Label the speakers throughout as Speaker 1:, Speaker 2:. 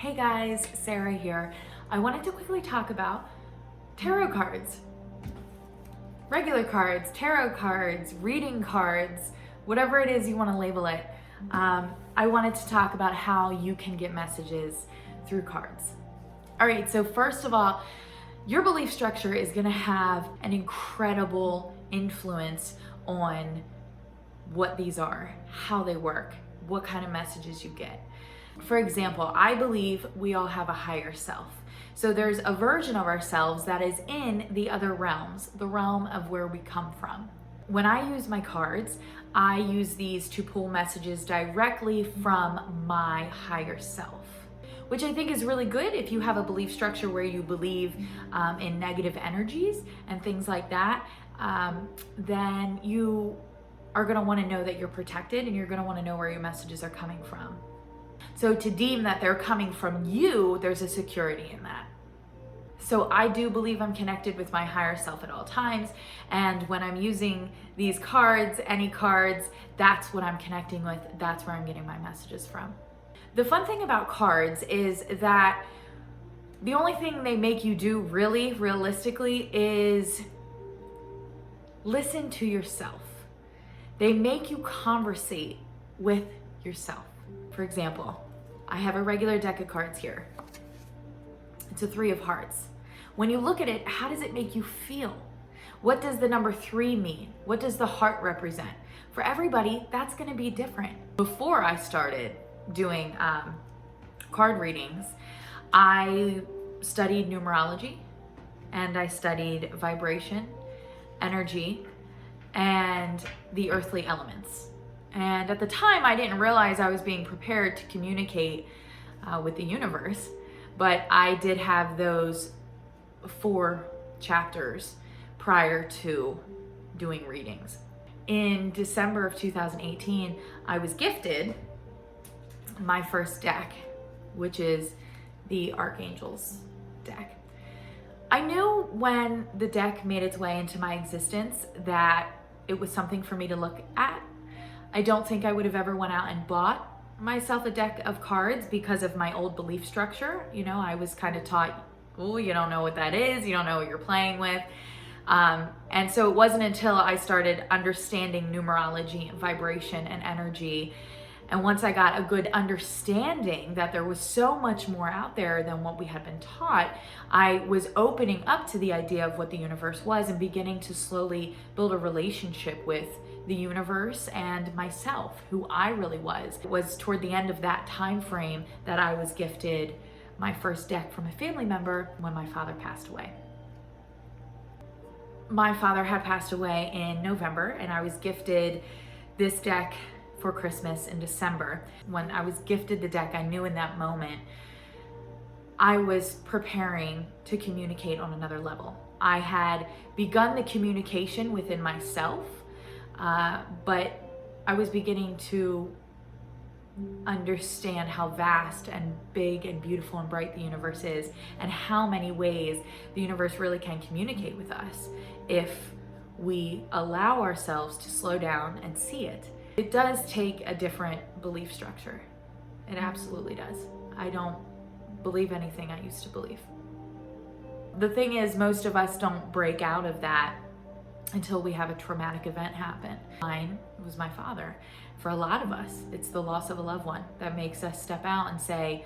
Speaker 1: Hey guys, Sarah here. I wanted to quickly talk about tarot cards. Regular cards, tarot cards, reading cards, whatever it is you want to label it. I wanted to talk about how you can get messages through cards. All right, so first of all, your belief structure is going to have an incredible influence on what these are, how they work, what kind of messages you get. For example, I believe we all have a higher self. So there's a version of ourselves that is in the other realms, the realm of where we come from. When I use my cards, I use these to pull messages directly from my higher self, which I think is really good if you have a belief structure where you believe in negative energies and things like that. Then you are going to want to know that you're protected, and you're going to want to know where your messages are coming from. So to deem that they're coming from you, there's a security in that. So I do believe I'm connected with my higher self at all times. And when I'm using these cards, any cards, that's what I'm connecting with. That's where I'm getting my messages from. The fun thing about cards is that the only thing they make you do really, realistically, is listen to yourself. They make you conversate with yourself. For example, I have a regular deck of cards here. It's a 3 of hearts. When you look at it, how does it make you feel? What does the number 3 mean? What does the heart represent? For everybody, that's going to be different. Before I started doing card readings, I studied numerology, and I studied vibration, energy, and the earthly elements. And at the time, I didn't realize I was being prepared to communicate with the universe, but I did have those 4 chapters prior to doing readings. In December of 2018, I was gifted my first deck, which is the Archangels deck. I knew when the deck made its way into my existence that it was something for me to look at. I don't think I would have ever went out and bought myself a deck of cards because of my old belief structure. You know, I was kind of taught, oh, you don't know what that is. You don't know what you're playing with. And so it wasn't until I started understanding numerology and vibration and energy, and once I got a good understanding that there was so much more out there than what we had been taught, I was opening up to the idea of what the universe was and beginning to slowly build a relationship with the universe and myself, who I really was. It was toward the end of that time frame that I was gifted my first deck from a family member when my father passed away. My father had passed away in November, and I was gifted this deck for Christmas in December. When I was gifted the deck, I knew in that moment I was preparing to communicate on another level. I had begun the communication within myself, but I was beginning to understand how vast and big and beautiful and bright the universe is, and how many ways the universe really can communicate with us if we allow ourselves to slow down and see it. It does take a different belief structure. It absolutely does. I don't believe anything I used to believe. The thing is, most of us don't break out of that until we have a traumatic event happen. Mine was my father. For a lot of us, it's the loss of a loved one that makes us step out and say,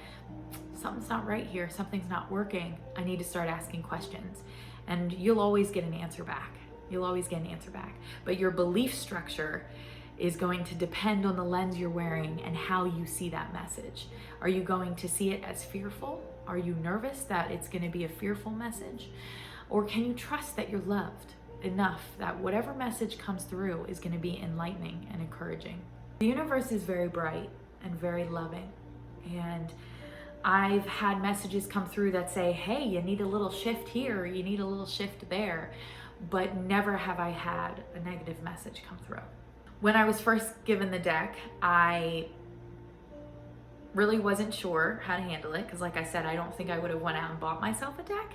Speaker 1: something's not right here, something's not working. I need to start asking questions. And you'll always get an answer back. You'll always get an answer back. But your belief structure is going to depend on the lens you're wearing and how you see that message. Are you going to see it as fearful? Are you nervous that it's going to be a fearful message? Or can you trust that you're loved enough that whatever message comes through is going to be enlightening and encouraging? The universe is very bright and very loving. And I've had messages come through that say, hey, you need a little shift here, you need a little shift there. But never have I had a negative message come through. When I was first given the deck, I really wasn't sure how to handle it, because like I said, I don't think I would have went out and bought myself a deck.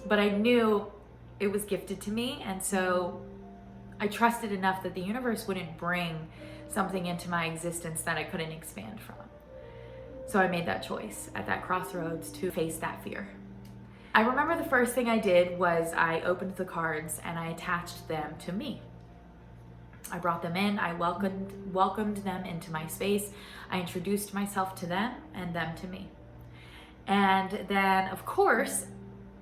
Speaker 1: But I knew it was gifted to me, and so I trusted enough that the universe wouldn't bring something into my existence that I couldn't expand from. So I made that choice at that crossroads to face that fear. I remember the first thing I did was I opened the cards and I attached them to me. I brought them in, I welcomed them into my space. I introduced myself to them and them to me. And then, of course,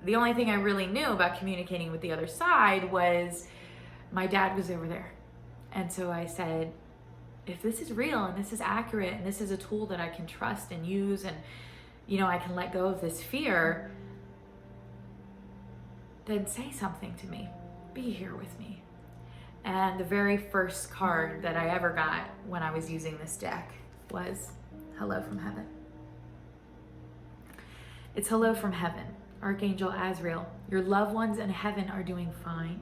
Speaker 1: the only thing I really knew about communicating with the other side was my dad was over there. And so I said, if this is real and this is accurate and this is a tool that I can trust and use and, I can let go of this fear, then say something to me. Be here with me. And the very first card that I ever got when I was using this deck was Hello from Heaven. It's Hello from Heaven. Archangel Azrael, your loved ones in heaven are doing fine.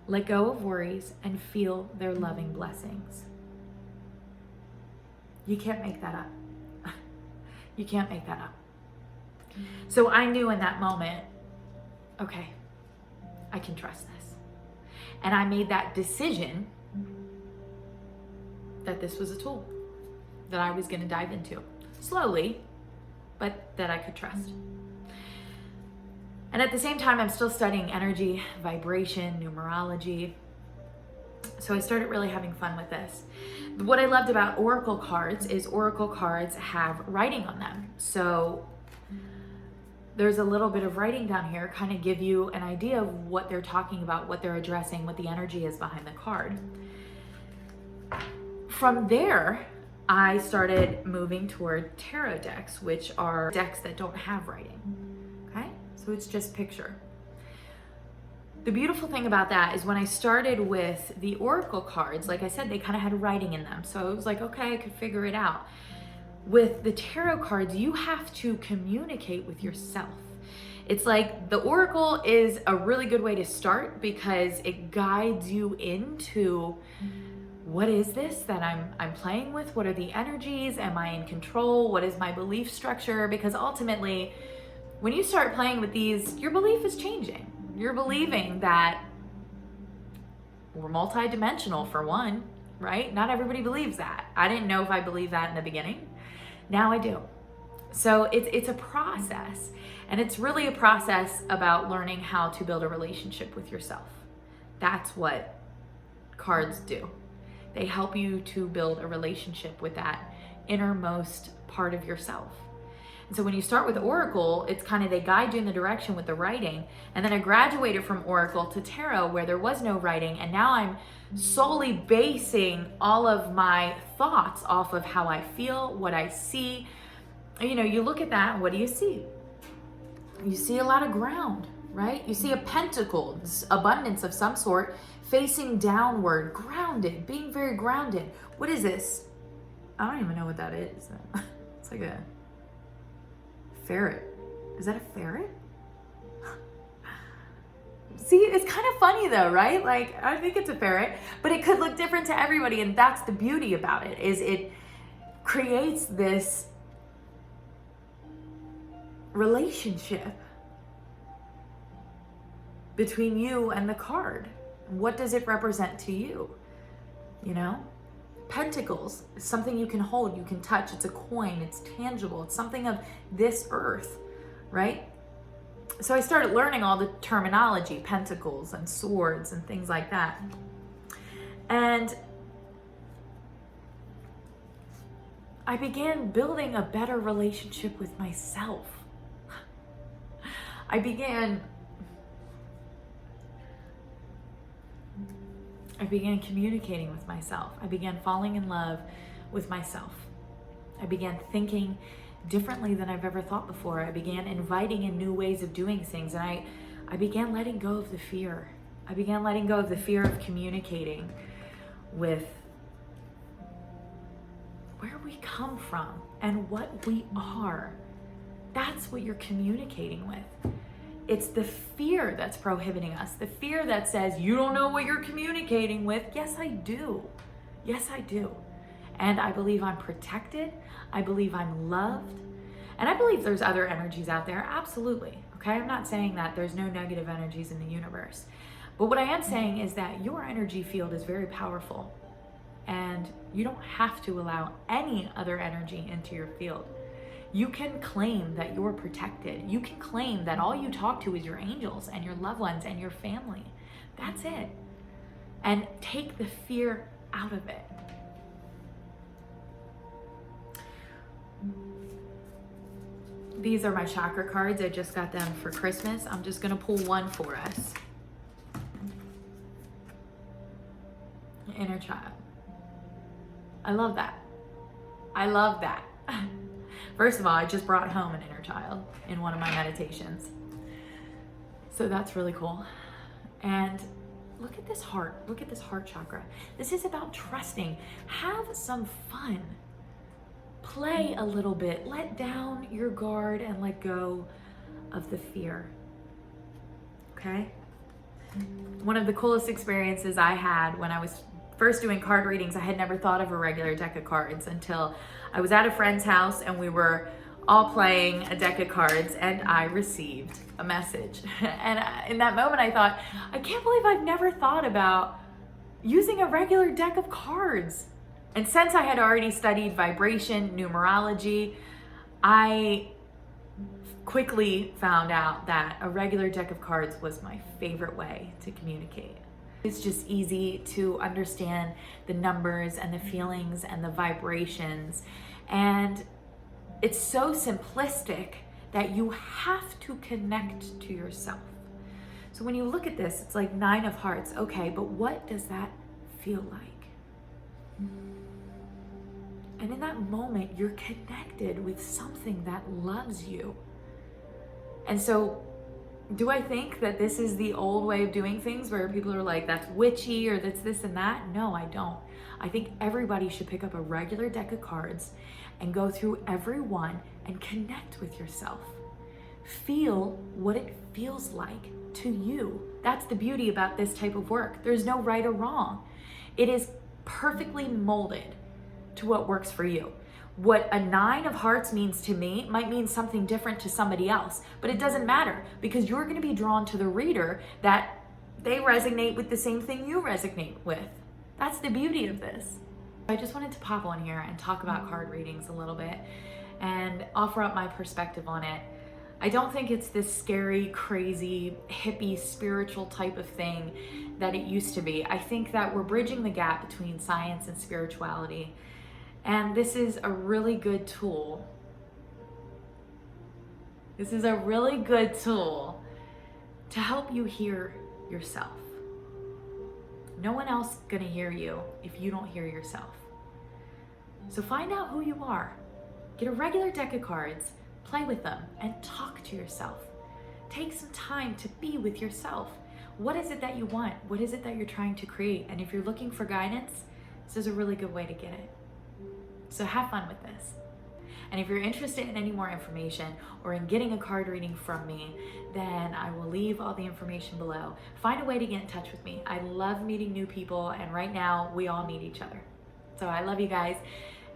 Speaker 1: Let go of worries and feel their loving blessings. You can't make that up. You can't make that up. So I knew in that moment, okay, I can trust this. And I made that decision that this was a tool that I was going to dive into slowly, but that I could trust. And at the same time, I'm still studying energy, vibration, numerology. So I started really having fun with this. What I loved about oracle cards is oracle cards have writing on them. So there's a little bit of writing down here, kind of give you an idea of what they're talking about, what they're addressing, what the energy is behind the card. From there, I started moving toward tarot decks, which are decks that don't have writing, okay? So it's just picture. The beautiful thing about that is when I started with the oracle cards, like I said, they kind of had writing in them. So it was like, okay, I could figure it out. With the tarot cards, you have to communicate with yourself. It's like the oracle is a really good way to start because it guides you into what is this that I'm playing with? What are the energies? Am I in control? What is my belief structure? Because ultimately, when you start playing with these, your belief is changing. You're believing that we're multidimensional for one, right? Not everybody believes that. I didn't know if I believed that in the beginning. Now I do. So it's a process, and it's really a process about learning how to build a relationship with yourself. That's what cards do. They help you to build a relationship with that innermost part of yourself. And so when you start with Oracle, it's kind of, they guide you in the direction with the writing. And then I graduated from Oracle to Tarot where there was no writing. And now I'm solely basing all of my thoughts off of how I feel, what I see. You look at that, what do you see? You see a lot of ground, right? You see a pentacle, abundance of some sort, facing downward, grounded, being very grounded. What is this? I don't even know what that is. It's like a ferret. Is that a ferret? See, it's kind of funny though, right? Like, I think it's a ferret, but it could look different to everybody. And that's the beauty about it, is it creates this relationship between you and the card. What does it represent to you? Pentacles is something you can hold, you can touch. It's a coin, it's tangible, it's something of this earth, right? So I started learning all the terminology, pentacles and swords and things like that. And I began building a better relationship with myself. I began communicating with myself. I began falling in love with myself. I began thinking differently than I've ever thought before. I began inviting in new ways of doing things, and I began letting go of the fear. I began letting go of the fear of communicating with where we come from and what we are. That's what you're communicating with. It's the fear that's prohibiting us. The fear that says, you don't know what you're communicating with. Yes, I do. Yes, I do. And I believe I'm protected. I believe I'm loved. And I believe there's other energies out there. Absolutely. Okay. I'm not saying that there's no negative energies in the universe. But what I am saying is that your energy field is very powerful. And you don't have to allow any other energy into your field. You can claim that you're protected. You can claim that all you talk to is your angels and your loved ones and your family. That's it. And take the fear out of it. These are my chakra cards. I just got them for Christmas. I'm just going to pull one for us. Inner child. I love that. I love that. First of all, I just brought home an inner child in one of my meditations. So that's really cool. And look at this heart. Look at this heart chakra. This is about trusting. Have some fun. Play a little bit. Let down your guard and let go of the fear. Okay? One of the coolest experiences I had when I was first doing card readings, I had never thought of a regular deck of cards until I was at a friend's house and we were all playing a deck of cards and I received a message. And in that moment I thought, I can't believe I've never thought about using a regular deck of cards. And since I had already studied vibration, numerology, I quickly found out that a regular deck of cards was my favorite way to communicate. It's just easy to understand the numbers and the feelings and the vibrations. And it's so simplistic that you have to connect to yourself. So when you look at this, it's like 9 of hearts. Okay, but what does that feel like? And in that moment, you're connected with something that loves you. And so, do I think that this is the old way of doing things where people are like, that's witchy or that's this and that? No, I don't. I think everybody should pick up a regular deck of cards and go through every one and connect with yourself. Feel what it feels like to you. That's the beauty about this type of work. There's no right or wrong. It is perfectly molded to what works for you. What a 9 of hearts means to me might mean something different to somebody else, but it doesn't matter because you're going to be drawn to the reader that they resonate with the same thing you resonate with. That's the beauty of this. I just wanted to pop on here and talk about card readings a little bit and offer up my perspective on it. I don't think it's this scary, crazy, hippie, spiritual type of thing that it used to be. I think that we're bridging the gap between science and spirituality. And this is a really good tool. This is a really good tool to help you hear yourself. No one else is gonna hear you if you don't hear yourself. So find out who you are. Get a regular deck of cards, play with them, and talk to yourself. Take some time to be with yourself. What is it that you want? What is it that you're trying to create? And if you're looking for guidance, this is a really good way to get it. So have fun with this. And if you're interested in any more information or in getting a card reading from me, then I will leave all the information below. Find a way to get in touch with me. I love meeting new people, and right now we all need each other. So I love you guys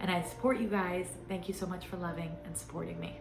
Speaker 1: and I support you guys. Thank you so much for loving and supporting me.